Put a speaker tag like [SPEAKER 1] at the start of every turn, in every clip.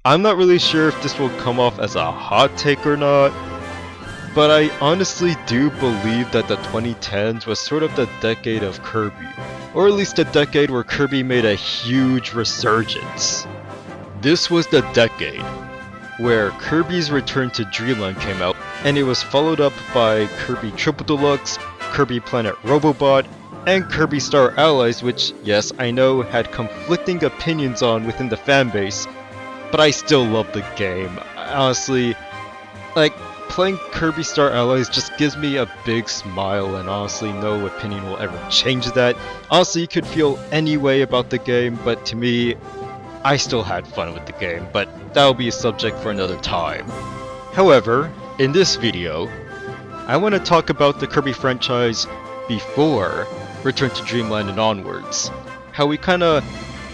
[SPEAKER 1] I'm not really sure if this will come off as a hot take or not, but I honestly do believe that the 2010s was sort of the decade of Kirby, or at least a decade where Kirby made a huge resurgence. This was the decade where Kirby's Return to Dreamland came out, and it was followed up by Kirby Triple Deluxe, Kirby Planet Robobot, and Kirby Star Allies, which, yes, I know had conflicting opinions on within the fanbase, but I still love the game. Honestly, like, playing Kirby Star Allies just gives me a big smile, and honestly, no opinion will ever change that. Honestly, you could feel any way about the game, but to me, I still had fun with the game, but that'll be a subject for another time. However, in this video, I want to talk about the Kirby franchise before Return to Dreamland and onwards. How we kinda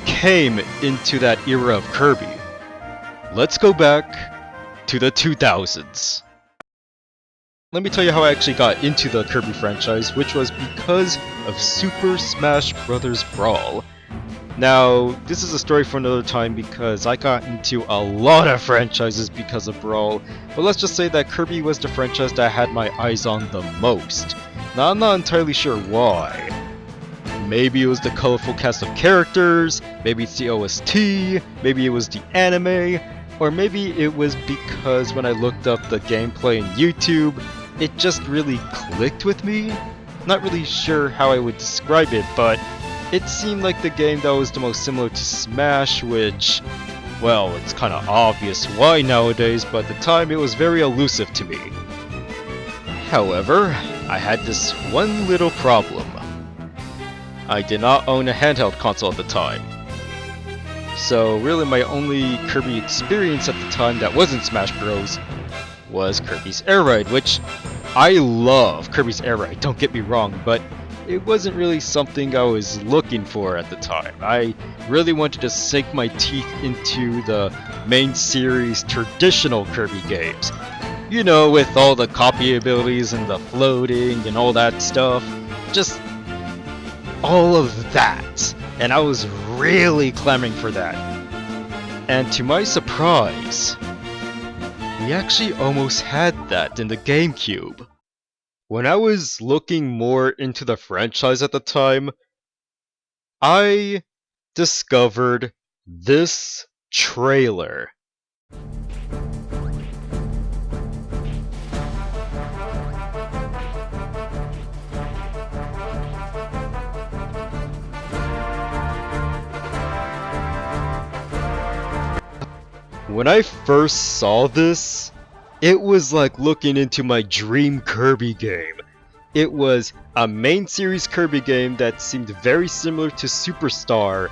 [SPEAKER 1] came into that era of Kirby. Let's go back to the 2000s. Let me tell you how I actually got into the Kirby franchise, which was because of Super Smash Bros. Brawl. Now, this is a story for another time because I got into a lot of franchises because of Brawl, but let's just say that Kirby was the franchise that I had my eyes on the most. Now, I'm not entirely sure why. Maybe it was the colorful cast of characters, maybe it's the OST, maybe it was the anime, or maybe it was because when I looked up the gameplay on YouTube, it just really clicked with me. Not really sure how I would describe it, but it seemed like the game that was the most similar to Smash, which, well, it's kinda obvious why nowadays, but at the time it was very elusive to me. However, I had this one little problem. I did not own a handheld console at the time. So really my only Kirby experience at the time that wasn't Smash Bros. Was Kirby's Air Ride, which I love Kirby's Air Ride, don't get me wrong, but it wasn't really something I was looking for at the time. I really wanted to sink my teeth into the main series traditional Kirby games. You know, with all the copy abilities and the floating and all that stuff. Just all of that. And I was really clamoring for that. And to my surprise, we actually almost had that in the Gamecube. When I was looking more into the franchise at the time, I discovered this trailer. When I first saw this, it was like looking into my dream Kirby game. It was a main series Kirby game that seemed very similar to Superstar,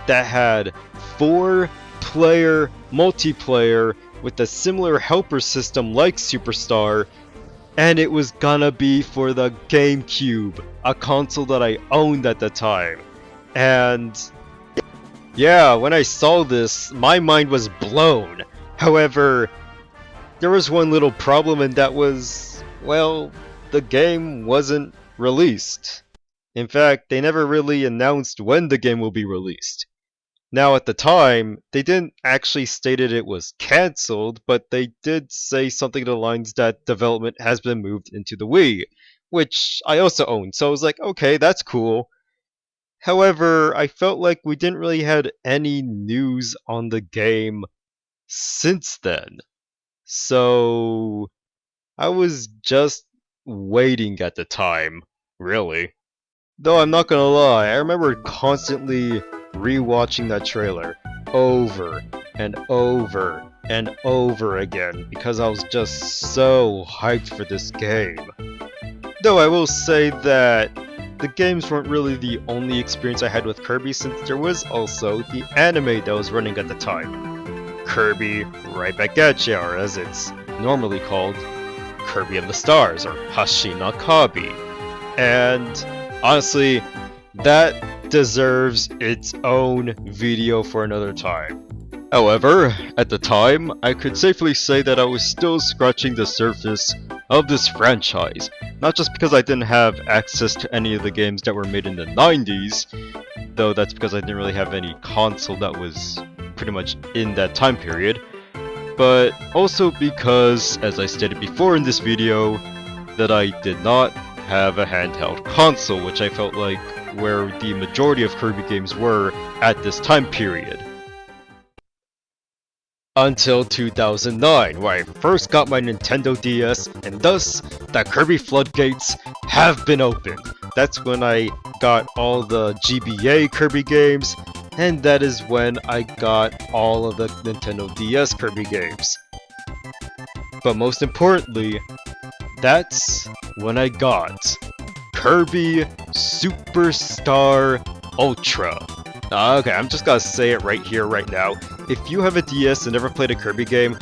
[SPEAKER 1] that had 4-player multiplayer with a similar helper system like Superstar, and it was gonna be for the Gamecube, a console that I owned at the time. And yeah, when I saw this, my mind was blown. However, there was one little problem, and that was, well, the game wasn't released. In fact, they never really announced when the game will be released. Now, at the time, they didn't actually state it was cancelled, but they did say something along the lines that development has been moved into the Wii, which I also own, so I was like, okay, that's cool. However, I felt like we didn't really had any news on the game since then. So I was just waiting at the time, really. Though I'm not gonna lie, I remember constantly rewatching that trailer over and over and over again because I was just so hyped for this game. Though I will say that the games weren't really the only experience I had with Kirby, since there was also the anime that was running at the time. Kirby Right Back at Ya, or as it's normally called, Kirby and the Stars, or Hashina Kabi. And honestly, that deserves its own video for another time. However, at the time, I could safely say that I was still scratching the surface of this franchise. Not just because I didn't have access to any of the games that were made in the 90s, though that's because I didn't really have any console that was pretty much in that time period, but also because, as I stated before in this video, that I did not have a handheld console, which I felt like where the majority of Kirby games were at this time period. Until 2009, where I first got my Nintendo DS, and thus, the Kirby floodgates have been opened. That's when I got all the GBA Kirby games, and that is when I got all of the Nintendo DS Kirby games. But most importantly, that's when I got Kirby Superstar Ultra. Okay, I'm just gonna say it right here, right now. If you have a DS and never played a Kirby game,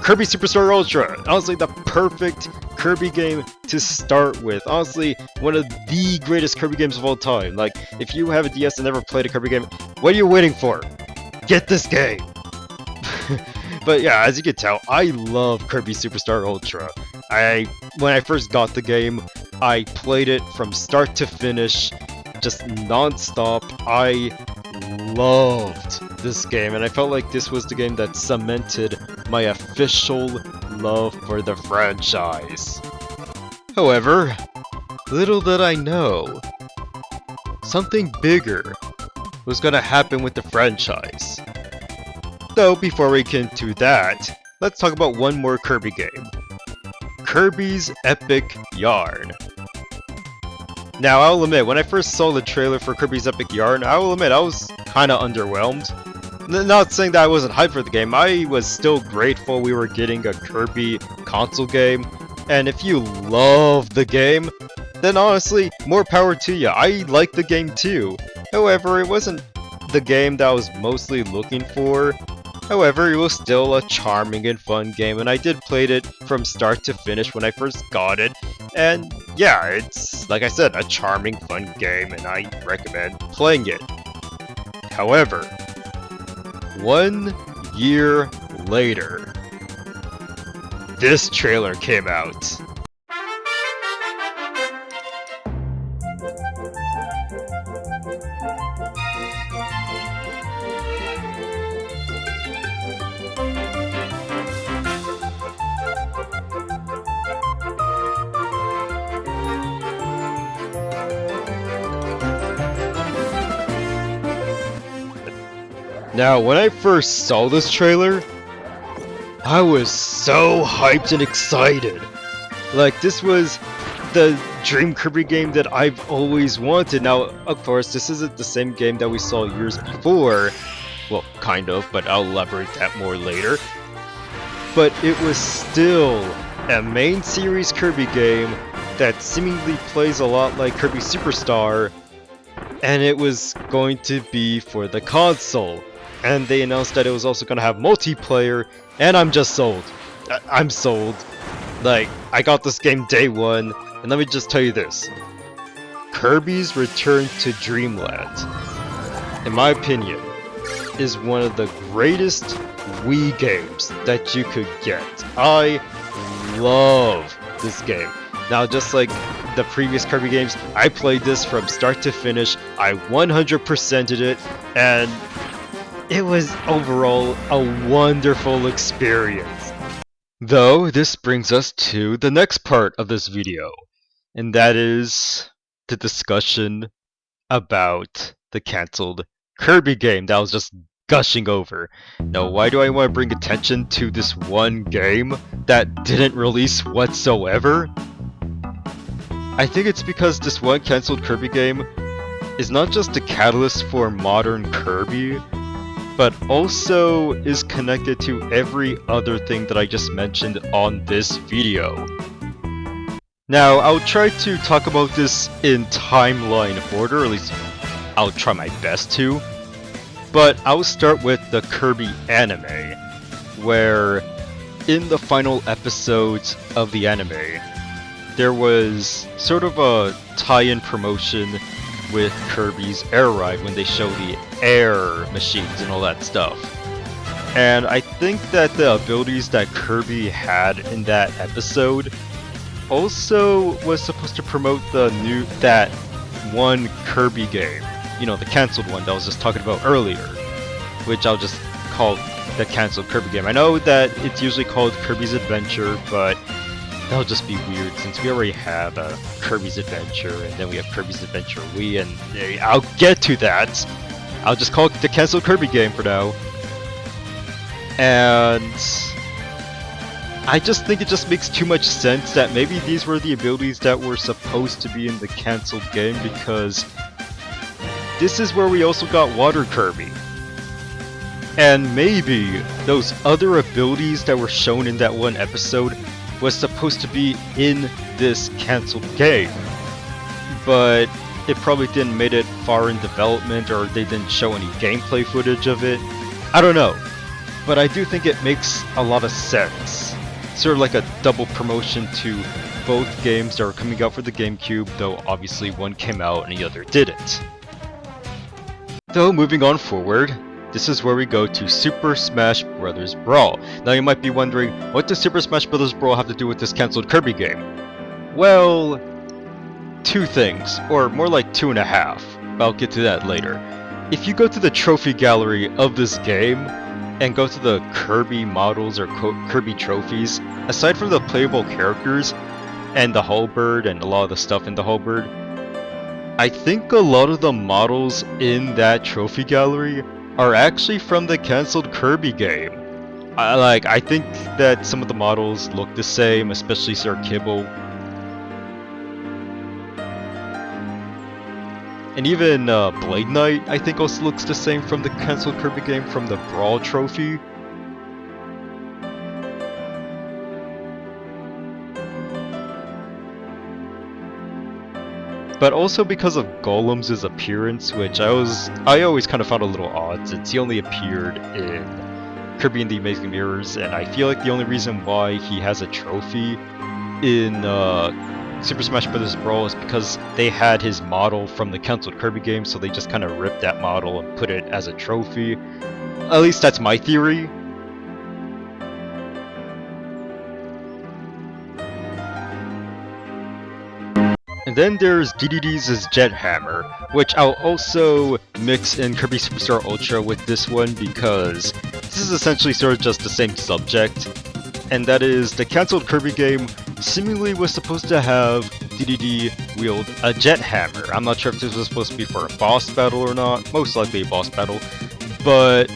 [SPEAKER 1] Kirby Superstar Ultra! Honestly, the perfect Kirby game to start with. Honestly, one of the greatest Kirby games of all time. Like, if you have a DS and never played a Kirby game, what are you waiting for? Get this game! But yeah, as you can tell, I love Kirby Superstar Ultra. When I first got the game, I played it from start to finish, just non-stop. I loved this game, and I felt like this was the game that cemented my official love for the franchise. However, little did I know, something bigger was gonna happen with the franchise. Though, before we get into that, let's talk about one more Kirby game. Kirby's Epic Yarn. Now, I'll admit, when I first saw the trailer for Kirby's Epic Yarn, I will admit I was kinda underwhelmed. Not saying that I wasn't hyped for the game, I was still grateful we were getting a Kirby console game, and if you love the game, then honestly, more power to you. I like the game too. However, it wasn't the game that I was mostly looking for. However, it was still a charming and fun game, and I did play it from start to finish when I first got it. And yeah, it's, like I said, a charming, fun game, and I recommend playing it. However, 1 year later, this trailer came out. Now, when I first saw this trailer, I was so hyped and excited. Like, this was the dream Kirby game that I've always wanted. Now, of course, this isn't the same game that we saw years before. Well, kind of, but I'll elaborate that more later. But it was still a main series Kirby game that seemingly plays a lot like Kirby Superstar, and it was going to be for the console. And they announced that it was also going to have multiplayer, and I'm just sold. I'm sold. Like, I got this game day one, and let me just tell you this. Kirby's Return to Dreamland, in my opinion, is one of the greatest Wii games that you could get. I love this game. Now, just like the previous Kirby games, I played this from start to finish. I 100%ed it, and it was overall a wonderful experience. Though, this brings us to the next part of this video, and that is the discussion about the cancelled Kirby game that I was just gushing over. Now, why do I want to bring attention to this one game that didn't release whatsoever? I think it's because this one cancelled Kirby game is not just a catalyst for modern Kirby, but also is connected to every other thing that I just mentioned on this video. Now, I'll try to talk about this in timeline order, or at least I'll try my best to. But I'll start with the Kirby anime, where in the final episodes of the anime, there was sort of a tie-in promotion with Kirby's Air Ride when they show the air machines and all that stuff. And I think that the abilities that Kirby had in that episode also was supposed to promote that one Kirby game, you know, the cancelled one that I was just talking about earlier. which I'll just call the Cancelled Kirby game. I know that it's usually called Kirby's Adventure, but that'll just be weird since we already have a Kirby's Adventure, and then we have Kirby's Adventure Wii, and I'll get to that. I'll just call it the Cancelled Kirby game for now. And I just think it just makes too much sense that maybe these were the abilities that were supposed to be in the Cancelled game, because this is where we also got Water Kirby. And maybe those other abilities that were shown in that one episode was supposed to be in this Cancelled game. But it probably didn't make it far in development, or they didn't show any gameplay footage of it. I don't know. But I do think it makes a lot of sense. Sort of like a double promotion to both games that are coming out for the Gamecube, though obviously one came out and the other didn't. So moving on forward, this is where we go to Super Smash Bros. Brawl. Now you might be wondering, what does Super Smash Bros. Brawl have to do with this Cancelled Kirby game? Well, two things, or more like 2.5, but I'll get to that later. If you go to the trophy gallery of this game, and go to the Kirby models or Kirby trophies, aside from the playable characters, and the Halberd and a lot of the stuff in the Halberd, I think a lot of the models in that trophy gallery are actually from the Cancelled Kirby game. I think that some of the models look the same, especially Sir Kibble. And even Blade Knight, I think, also looks the same from the Cancelled Kirby game from the Brawl trophy. But also because of Golem's appearance, which I always kind of found a little odd, since he only appeared in Kirby and the Amazing Mirrors, and I feel like the only reason why he has a trophy in Super Smash Bros. Brawl is because they had his model from the Cancelled Kirby game, so they just kind of ripped that model and put it as a trophy. At least that's my theory. And then there's DDD's Jet Hammer, which I'll also mix in Kirby Superstar Ultra with this one because this is essentially sort of just the same subject. And that is, the Cancelled Kirby game seemingly was supposed to have DDD wield a Jet Hammer. I'm not sure if this was supposed to be for a boss battle or not, most likely a boss battle. But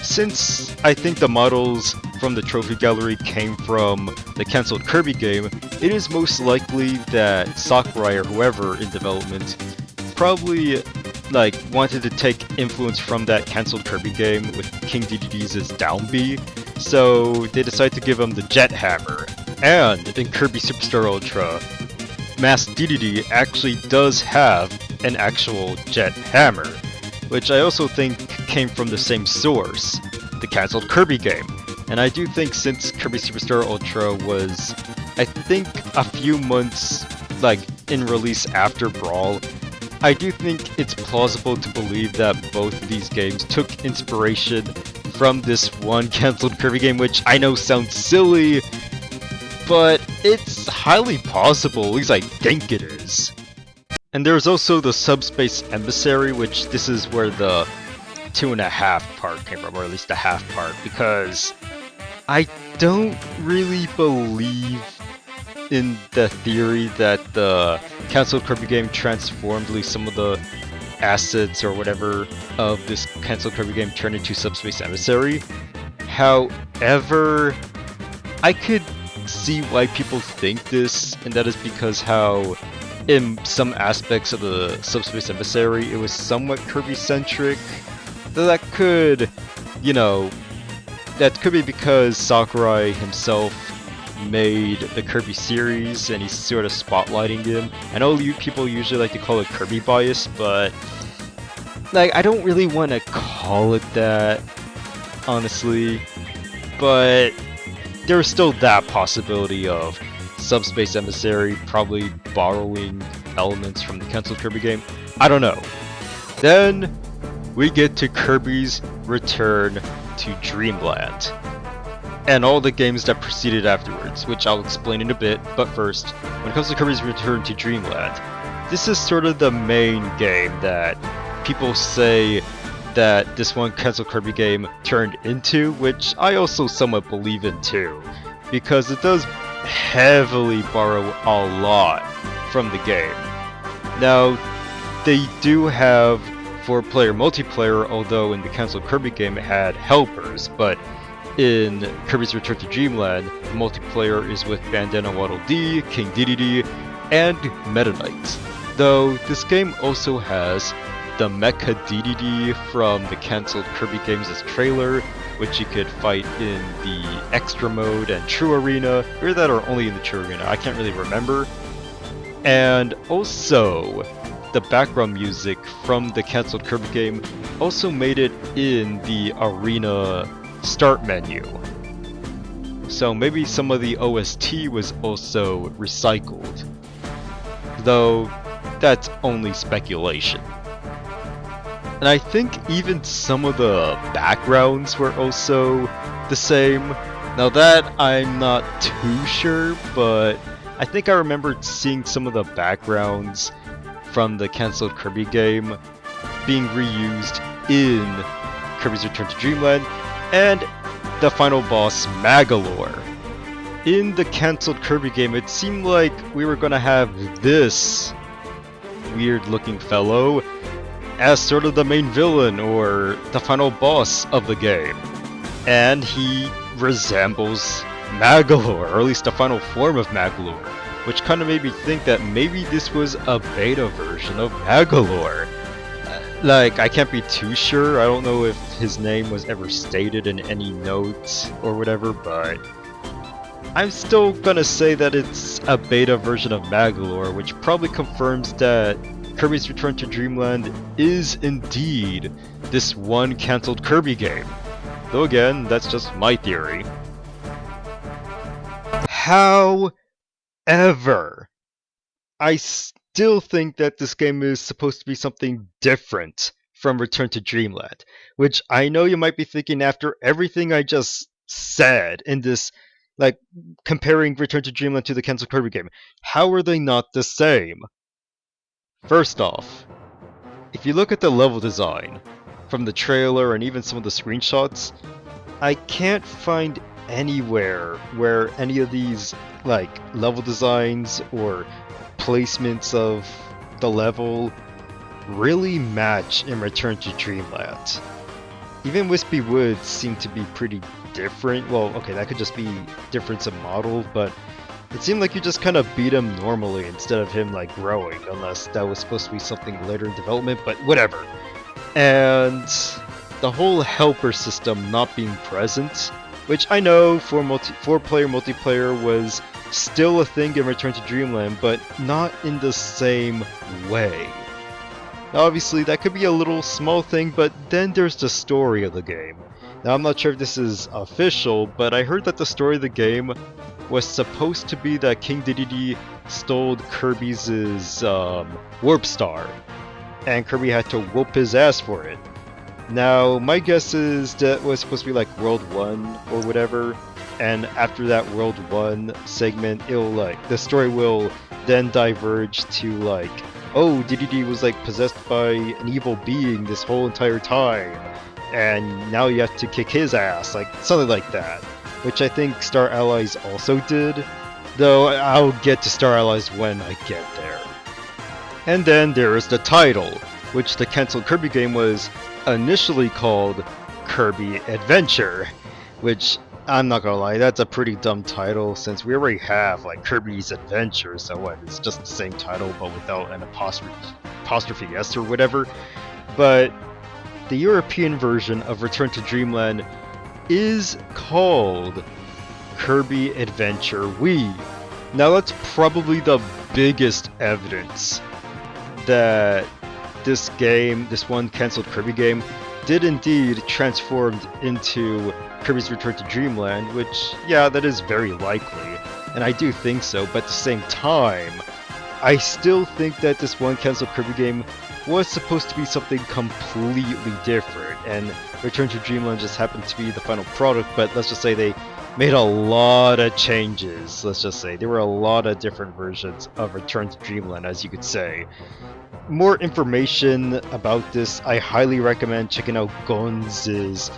[SPEAKER 1] since I think the models from the trophy gallery came from the Cancelled Kirby game, it is most likely that Sakurai or whoever in development probably wanted to take influence from that Cancelled Kirby game with King DDD's Down B, so they decided to give him the Jet Hammer. And in Kirby Superstar Ultra, Master DDD actually does have an actual Jet Hammer, which I also think came from the same source, the Cancelled Kirby game. And I do think since Kirby Superstar Ultra was, I think, a few months in release after Brawl, I do think it's plausible to believe that both of these games took inspiration from this one Cancelled Kirby game, which I know sounds silly, but it's highly possible, at least I think it is. And there's also the Subspace Emissary, which this is where the 2.5 part came from, or at least the half part, because I don't really believe in the theory that the Cancelled Kirby game transformed at least some of the assets or whatever of this Cancelled Kirby game turned into Subspace Emissary. However, I could see why people think this, and that is because how in some aspects of the Subspace Emissary it was somewhat Kirby-centric. That could, that could be because Sakurai himself made the Kirby series and he's sort of spotlighting him. I know people usually like to call it Kirby bias, but I don't really want to call it that, honestly. But there's still that possibility of Subspace Emissary probably borrowing elements from the Cancelled Kirby game. I don't know. Then we get to Kirby's return to Dreamland, and all the games that preceded afterwards, which I'll explain in a bit, but first, when it comes to Kirby's return to Dreamland, this is sort of the main game that people say that this one Cancelled Kirby game turned into, which I also somewhat believe in too, because it does heavily borrow a lot from the game. Now, they do have 4-player multiplayer, although in the Cancelled Kirby game it had helpers, but in Kirby's Return to Dreamland, the multiplayer is with Bandana Waddle Dee, King Dedede, and Meta Knight. Though this game also has the Mecha Dedede from the Cancelled Kirby games' trailer, which you could fight in the Extra Mode and True Arena, or that are only in the True Arena, I can't really remember. And also, the background music from the Cancelled Kirby game also made it in the Arena start menu. So maybe some of the OST was also recycled, though that's only speculation. And I think even some of the backgrounds were also the same. Now that I'm not too sure, but I think I remembered seeing some of the backgrounds from the Cancelled Kirby game being reused in Kirby's Return to Dreamland and the final boss Magolor. In the Cancelled Kirby game, it seemed like we were gonna have this weird looking fellow as sort of the main villain or the final boss of the game. And he resembles Magolor, or at least the final form of Magolor, which kind of made me think that maybe this was a beta version of Magolor. Like, I can't be too sure, I don't know if his name was ever stated in any notes or whatever, but I'm still gonna say that it's a beta version of Magolor, which probably confirms that Kirby's Return to Dreamland is indeed this one Cancelled Kirby game. Though again, that's just my theory. However, I still think that this game is supposed to be something different from Return to Dreamland, which I know you might be thinking after everything I just said in this, like, comparing Return to Dreamland to the Cancelled Kirby game. How are they not the same? First off, if you look at the level design from the trailer and even some of the screenshots, I can't find anywhere where any of these, like, level designs or placements of the level really match in Return to Dreamland. Even Wispy Woods seem to be pretty different. Well, okay, that could just be difference of model, but it seemed like you just kind of beat him normally instead of him, like, growing, unless that was supposed to be something later in development, but whatever. And the whole helper system not being present, which I know for 4-player multiplayer was still a thing in Return to Dreamland, but not in the same way. Now obviously that could be a little small thing, but then there's the story of the game. Now I'm not sure if this is official, but I heard that the story of the game was supposed to be that King Dedede stole Kirby's Warp Star, and Kirby had to whoop his ass for it. Now, my guess is that was supposed to be like World 1 or whatever, and after that World 1 segment, it'll, like, the story will then diverge to, like, oh, Dedede was, like, possessed by an evil being this whole entire time, and now you have to kick his ass, like, something like that. Which I think Star Allies also did, though I'll get to Star Allies when I get there. And then there is the title, which the Cancelled Kirby game was initially called Kirby Adventure, which, I'm not gonna lie, that's a pretty dumb title since we already have, like, Kirby's Adventure, so what, it's just the same title but without an apostrophe S or whatever. But the European version of Return to Dreamland is called Kirby Adventure Wii. Now that's probably the biggest evidence that this game, this one Cancelled Kirby game, did indeed transform into Kirby's Return to Dreamland, which, yeah, that is very likely, and I do think so, but at the same time, I still think that this one Cancelled Kirby game was supposed to be something completely different, and Return to Dreamland just happened to be the final product, but let's just say they made a lot of changes, let's just say. There were a lot of different versions of Return to Dreamland, as you could say. More information about this, I highly recommend checking out Gonz's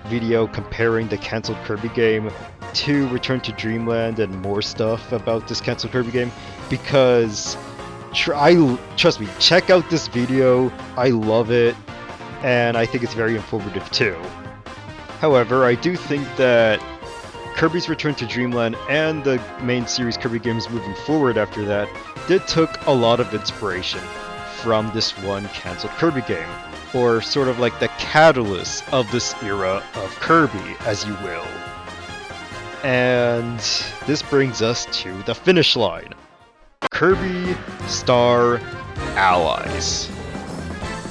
[SPEAKER 1] video comparing the Cancelled Kirby game to Return to Dreamland and more stuff about this Cancelled Kirby game, because trust me, check out this video. I love it, and I think it's very informative too. However, I do think that Kirby's Return to Dreamland and the main series Kirby games moving forward after that did took a lot of inspiration from this one Cancelled Kirby game, or sort of like the catalyst of this era of Kirby, as you will. And this brings us to the finish line. Kirby Star Allies.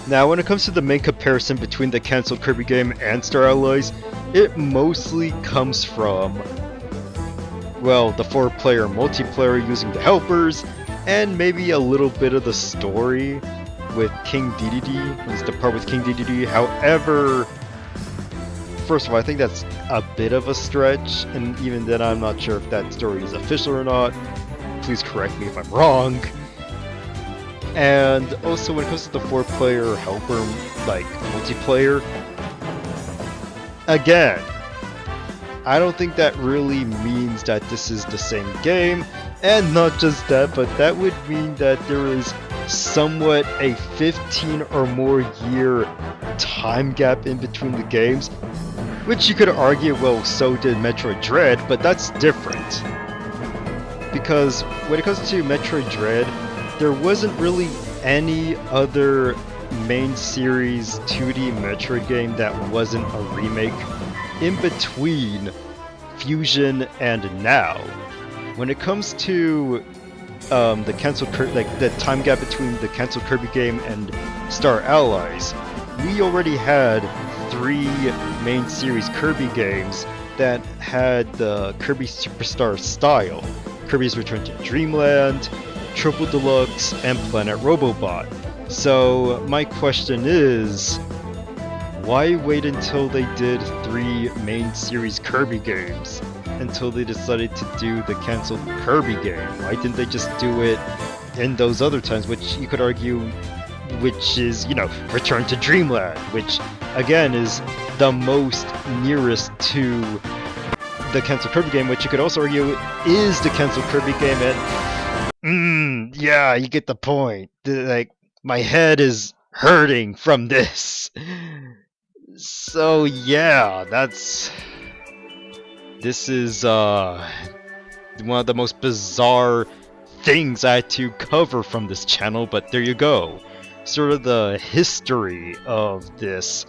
[SPEAKER 1] Now, when it comes to the main comparison between the Cancelled Kirby game and Star Allies, it mostly comes from, well, the 4-player multiplayer using the helpers, and maybe a little bit of the story with King DDD, is the part with King DDD. However, first of all, I think that's a bit of a stretch, and even then I'm not sure if that story is official or not. Please correct me if I'm wrong. And also, when it comes to the 4-player helper, like, multiplayer, again, I don't think that really means that this is the same game, and not just that, but that would mean that there is somewhat a 15 or more year time gap in between the games, which you could argue, well, so did Metroid Dread, but that's different. Because when it comes to Metroid Dread, there wasn't really any other main series 2D Metroid game that wasn't a remake in between Fusion and now. When it comes to the Cancelled Kirby, like the time gap between the Cancelled Kirby game and Star Allies, we already had 3 main series Kirby games that had the Kirby Superstar style. Kirby's Return to Dreamland, Triple Deluxe, and Planet Robobot. So my question is, why wait until they did 3 main series Kirby games until they decided to do the Cancelled Kirby game? Why didn't they just do it in those other times, which you could argue, which is, you know, Return to Dreamland, which again is the most nearest to the Cancelled Kirby game, which you could also argue is the Cancelled Kirby game, and yeah, you get the point. Like, my head is hurting from this. So yeah, this is one of the most bizarre things I had to cover from this channel, but there you go. Sort of the history of this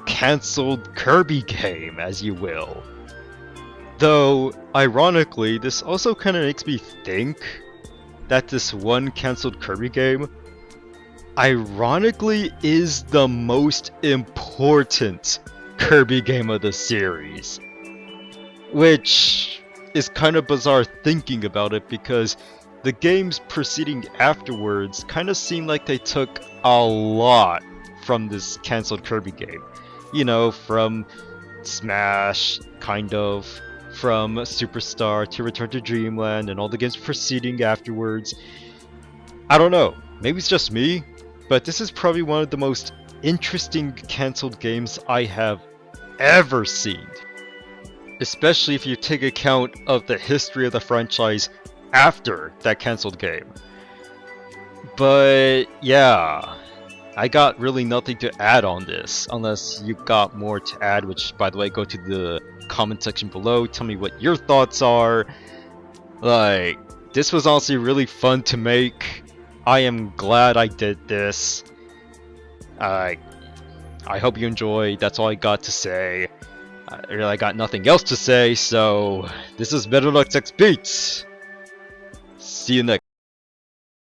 [SPEAKER 1] Cancelled Kirby game, as you will. Though, ironically, this also kind of makes me think that this one Cancelled Kirby game, ironically, is the most important Kirby game of the series. Which is kind of bizarre thinking about it, because the games proceeding afterwards kind of seem like they took a lot from this Cancelled Kirby game. You know, from Smash, kind of, from Superstar to Return to Dreamland, and all the games proceeding afterwards. I don't know, maybe it's just me, but this is probably one of the most interesting cancelled games I have ever seen. Especially if you take account of the history of the franchise after that cancelled game. But yeah, I got really nothing to add on this, unless you got more to add, which, by the way, go to the comment section below, tell me what your thoughts are. Like, this was honestly really fun to make. I am glad I did this. I hope you enjoyed. That's all I got to say. I got nothing else to say, so this is Better Luck X Beats. See you next.